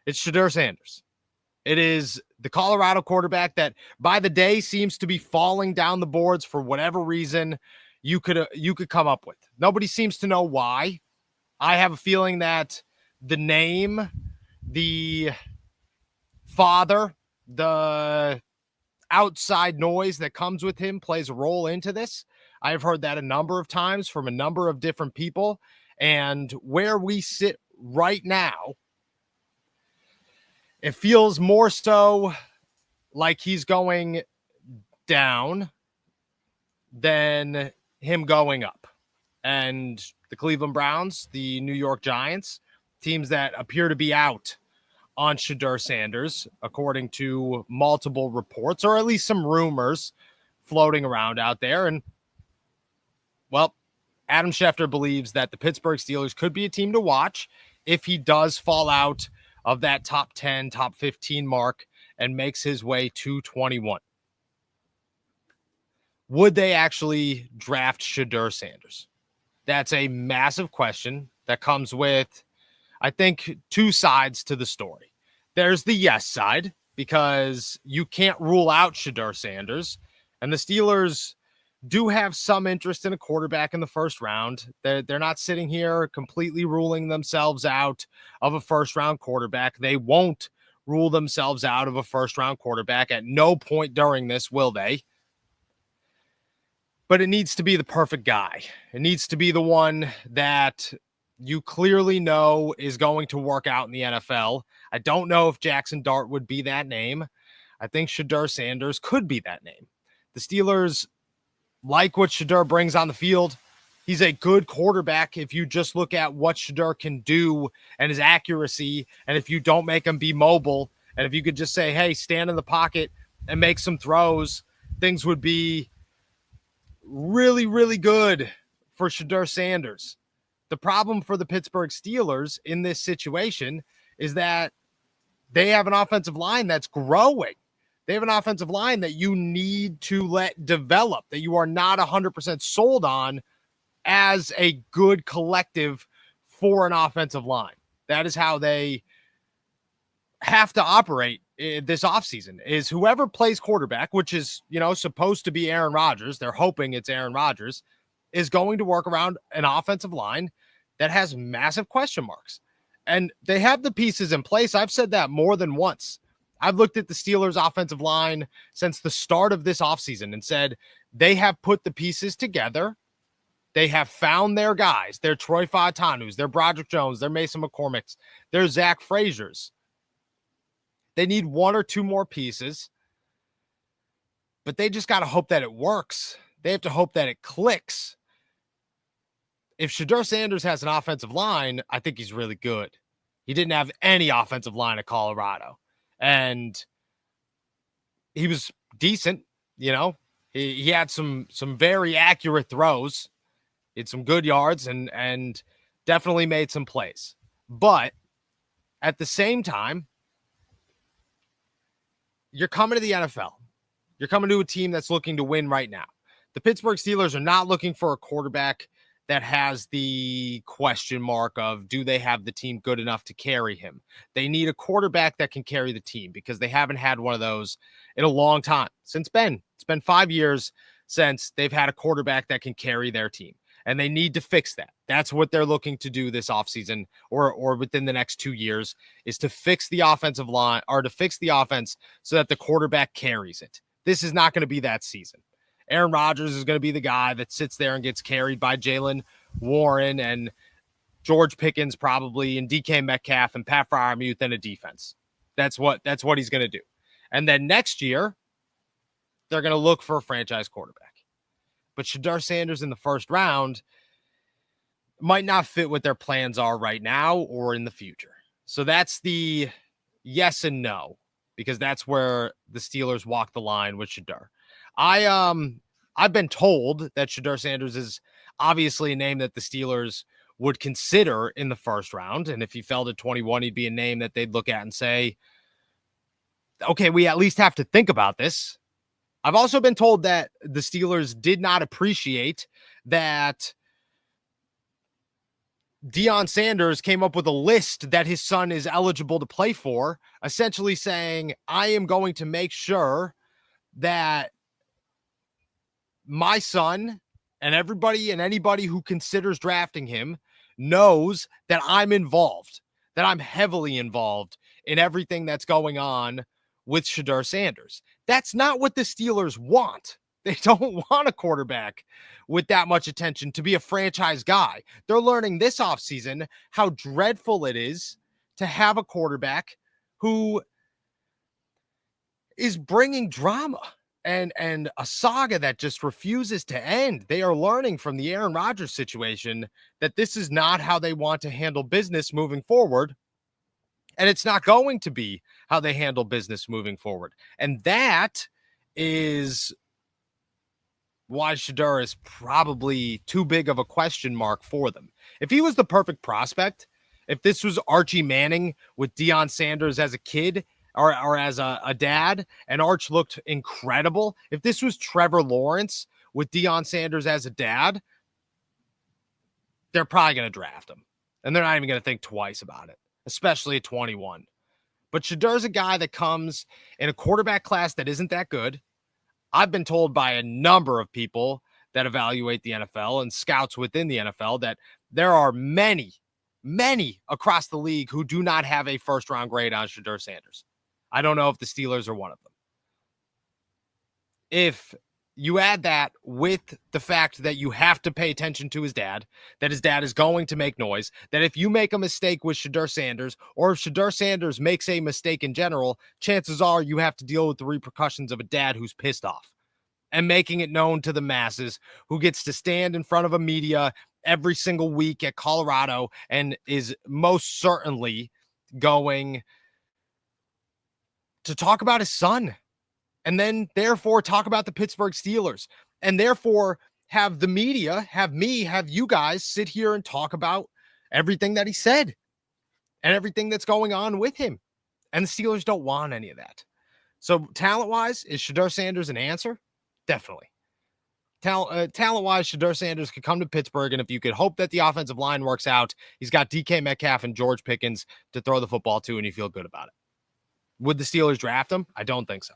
It's Shedeur Sanders. It is the Colorado quarterback that by the day seems to be falling down the boards for whatever reason you could come up with. Nobody seems to know why. I have a feeling that the name, the father, the outside noise that comes with him plays a role into this. I have heard that a number of times from a number of different people. And where we sit right now, it feels more so like he's going down than him going up. And the Cleveland Browns, the New York Giants, teams that appear to be out on Shedeur Sanders, according to multiple reports, or at least some rumors floating around out there. And, well, Adam Schefter believes that the Pittsburgh Steelers could be a team to watch if he does fall out of that top 10, top 15 mark and makes his way to 21. Would they actually draft Shedeur Sanders? That's a massive question that comes with, I think, two sides to the story. There's the yes side, because you can't rule out Shedeur Sanders, and the Steelers do have some interest in a quarterback in the first round. They're not sitting here completely ruling themselves out of a first-round quarterback. They won't rule themselves out of a first-round quarterback. At no point during this will they. But it needs to be the perfect guy. It needs to be the one that you clearly know is going to work out in the NFL. I don't know if Jackson Dart would be that name. I think Shedeur Sanders could be that name. The Steelers like what Shedeur brings on the field. He's a good quarterback if you just look at what Shedeur can do and his accuracy, and if you don't make him be mobile, and if you could just say, hey, stand in the pocket and make some throws, things would be really, really good for Shedeur Sanders. The problem for the Pittsburgh Steelers in this situation is that they have an offensive line that's growing. They have an offensive line that you need to let develop, that you are not 100% sold on as a good collective for an offensive line. That is how they have to operate this offseason, is whoever plays quarterback, which is, supposed to be Aaron Rodgers, they're hoping it's Aaron Rodgers, is going to work around an offensive line that has massive question marks. And they have the pieces in place. I've said that more than once. I've looked at the Steelers' offensive line since the start of this offseason and said they have put the pieces together. They have found their guys. They're Troy Fautanu's, they're Broderick Jones, they're Mason McCormick's, they're Zach Frazier's. They need one or two more pieces, but they just got to hope that it works. They have to hope that it clicks. If Shedeur Sanders has an offensive line, I think he's really good. He didn't have any offensive line at Colorado. And he was decent, He had some very accurate throws. He had some good yards and definitely made some plays. But at the same time, you're coming to the NFL. You're coming to a team that's looking to win right now. The Pittsburgh Steelers are not looking for a quarterback that has the question mark of, do they have the team good enough to carry him? They need a quarterback that can carry the team, because they haven't had one of those in a long time. It's been 5 years since they've had a quarterback that can carry their team, and they need to fix that. That's what they're looking to do this offseason or within the next 2 years, is to fix the offensive line, or to fix the offense so that the quarterback carries it. This is not going to be that season. Aaron Rodgers is going to be the guy that sits there and gets carried by Jalen Warren and George Pickens probably, and DK Metcalf and Pat Freiermuth and a defense. That's what he's going to do. And then next year, they're going to look for a franchise quarterback. But Shedeur Sanders in the first round might not fit what their plans are right now or in the future. So that's the yes and no, because that's where the Steelers walk the line with Shedeur. I've been told that Shedeur Sanders is obviously a name that the Steelers would consider in the first round. And if he fell to 21, he'd be a name that they'd look at and say, okay, we at least have to think about this. I've also been told that the Steelers did not appreciate that Deion Sanders came up with a list that his son is eligible to play for, essentially saying, I am going to make sure that my son and everybody and anybody who considers drafting him knows that I'm involved, that I'm heavily involved in everything that's going on with Shedeur Sanders. That's not what the Steelers want. They don't want a quarterback with that much attention to be a franchise guy. They're learning this offseason how dreadful it is to have a quarterback who is bringing drama and a saga that just refuses to end. They are learning from the Aaron Rodgers situation that this is not how they want to handle business moving forward. And it's not going to be how they handle business moving forward. And that is why Shedeur is probably too big of a question mark for them. If he was the perfect prospect, if this was Archie Manning with Deion Sanders as a kid, or as a dad, and Arch looked incredible. If this was Trevor Lawrence with Deion Sanders as a dad, they're probably going to draft him. And they're not even going to think twice about it, especially at 21. But Shedeur's a guy that comes in a quarterback class that isn't that good. I've been told by a number of people that evaluate the NFL and scouts within the NFL that there are many across the league who do not have a first-round grade on Shedeur Sanders. I don't know if the Steelers are one of them. If you add that with the fact that you have to pay attention to his dad, that his dad is going to make noise, that if you make a mistake with Shedeur Sanders, or if Shedeur Sanders makes a mistake in general, chances are you have to deal with the repercussions of a dad who's pissed off and making it known to the masses, who gets to stand in front of a media every single week at Colorado and is most certainly going to talk about his son, and then therefore talk about the Pittsburgh Steelers, and therefore have the media, have me, have you guys sit here and talk about everything that he said and everything that's going on with him. And the Steelers don't want any of that. So talent-wise, is Shedeur Sanders an answer? Definitely. Talent-wise, Shedeur Sanders could come to Pittsburgh, and if you could hope that the offensive line works out, he's got DK Metcalf and George Pickens to throw the football to, and you feel good about it. Would the Steelers draft him? I don't think so.